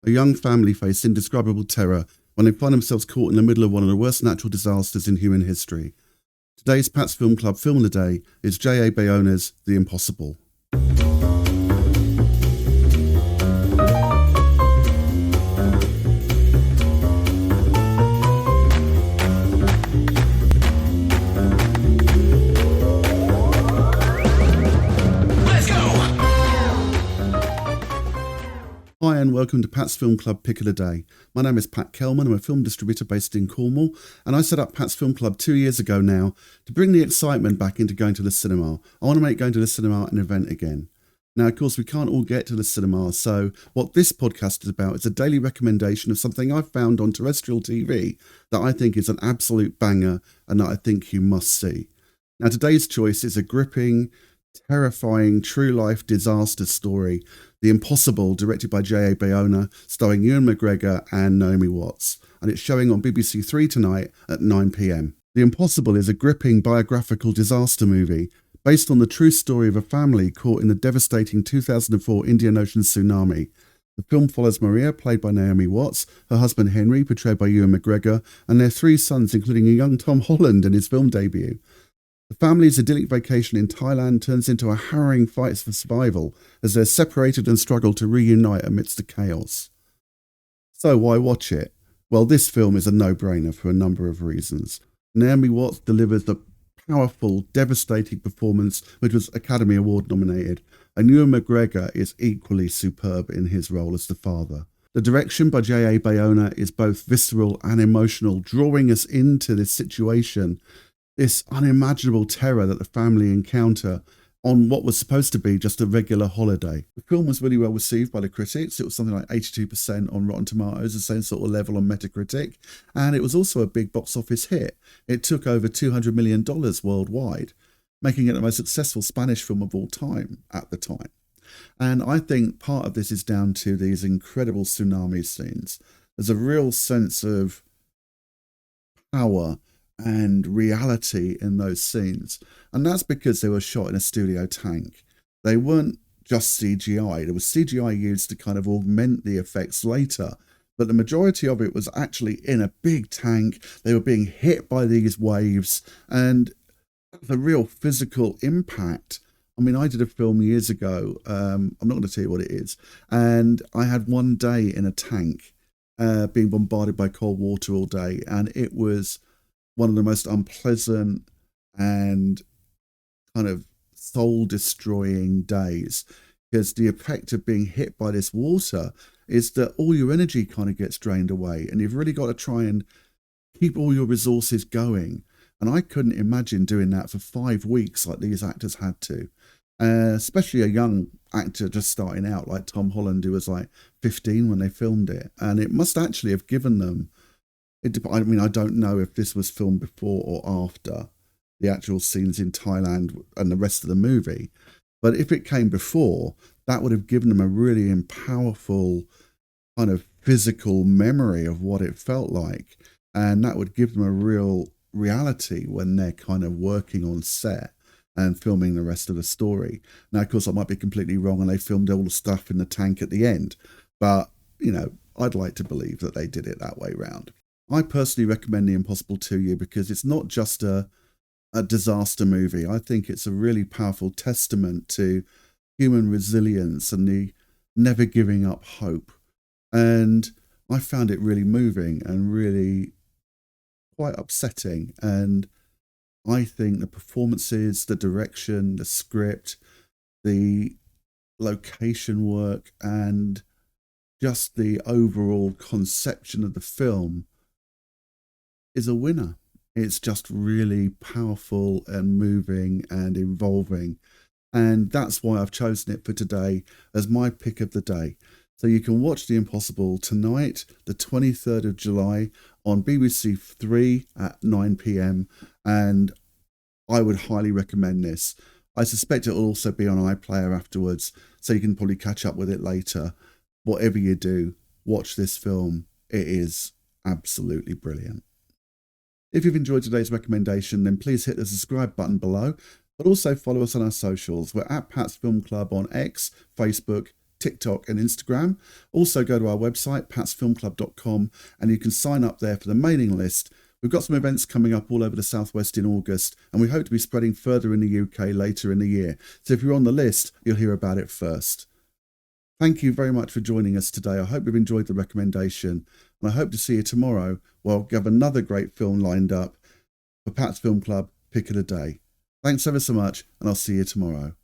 A young family face indescribable terror when they find themselves caught in the middle of one of the worst natural disasters in human history. Today's Pat's Film Club Film of the Day is J.A. Bayona's The Impossible. Hi and welcome to Pat's Film Club Pick of the Day. My name is Pat Kelman. I'm a film distributor based in Cornwall, and I set up Pat's Film Club 2 years ago now to bring the excitement back into going to the cinema. I want to make going to the cinema an event again. Now, of course, we can't all get to the cinema, so what this podcast is about is a daily recommendation of something I've found on terrestrial TV that I think is an absolute banger and that I think you must see. Now, today's choice is a gripping, terrifying, true-life disaster story, The Impossible, directed by J.A. Bayona, starring Ewan McGregor and Naomi Watts, and it's showing on BBC 3 tonight at 9 p.m. The Impossible is a gripping biographical disaster movie based on the true story of a family caught in the devastating 2004 Indian Ocean tsunami. The film follows Maria, played by Naomi Watts, her husband Henry, portrayed by Ewan McGregor, and their three sons, including a young Tom Holland in his film debut. The family's idyllic vacation in Thailand turns into a harrowing fight for survival as they're separated and struggle to reunite amidst the chaos. So why watch it? Well, this film is a no-brainer for a number of reasons. Naomi Watts delivers the powerful, devastating performance which was Academy Award nominated, and Ewan McGregor is equally superb in his role as the father. The direction by J.A. Bayona is both visceral and emotional, drawing us into this situation, this unimaginable terror that the family encounter on what was supposed to be just a regular holiday. The film was really well received by the critics. It was something like 82% on Rotten Tomatoes, the same sort of level on Metacritic, and it was also a big box office hit. It took over $200 million worldwide, making it the most successful Spanish film of all time at the time. And I think part of this is down to these incredible tsunami scenes. There's a real sense of power and reality in those scenes, and that's because they were shot in a studio tank. They weren't just CGI. There was CGI used to kind of augment the effects later, but the majority of it was actually in a big tank. They were being hit by these waves, and the real physical impact. I mean, I did a film years ago, I'm not going to tell you what it is, and I had one day in a tank being bombarded by cold water all day, and it was one of the most unpleasant and kind of soul-destroying days, because the effect of being hit by this water is that all your energy kind of gets drained away, and you've really got to try and keep all your resources going. And I couldn't imagine doing that for 5 weeks like these actors had to, especially a young actor just starting out like Tom Holland, who was like 15 when they filmed it. And it must actually have given them, I mean, I don't know if this was filmed before or after the actual scenes in Thailand and the rest of the movie, but if it came before, that would have given them a really powerful kind of physical memory of what it felt like, and that would give them a real reality when they're kind of working on set and filming the rest of the story. Now, of course, I might be completely wrong and they filmed all the stuff in the tank at the end, but, you know, I'd like to believe that they did it that way round. I personally recommend The Impossible to you because it's not just a disaster movie. I think it's a really powerful testament to human resilience and the never giving up hope. And I found it really moving and really quite upsetting. And I think the performances, the direction, the script, the location work, and just the overall conception of the film is a winner. It's just really powerful and moving and involving, and that's why I've chosen it for today as my pick of the day. So you can watch The Impossible tonight, the 23rd of July, on BBC 3 at 9 p.m, and I would highly recommend this. I suspect it will also be on iPlayer afterwards, so you can probably catch up with it later. Whatever you do, watch this film. It is absolutely brilliant. If you've enjoyed today's recommendation, then please hit the subscribe button below, but also follow us on our socials. We're at Pat's Film Club on X, Facebook, TikTok and Instagram. Also go to our website, patsfilmclub.com, and you can sign up there for the mailing list. We've got some events coming up all over the Southwest in August, and we hope to be spreading further in the UK later in the year. So if you're on the list, you'll hear about it first. Thank you very much for joining us today. I hope you've enjoyed the recommendation, and I hope to see you tomorrow where I'll have another great film lined up for Pat's Film Club Pick of the Day. Thanks ever so much, and I'll see you tomorrow.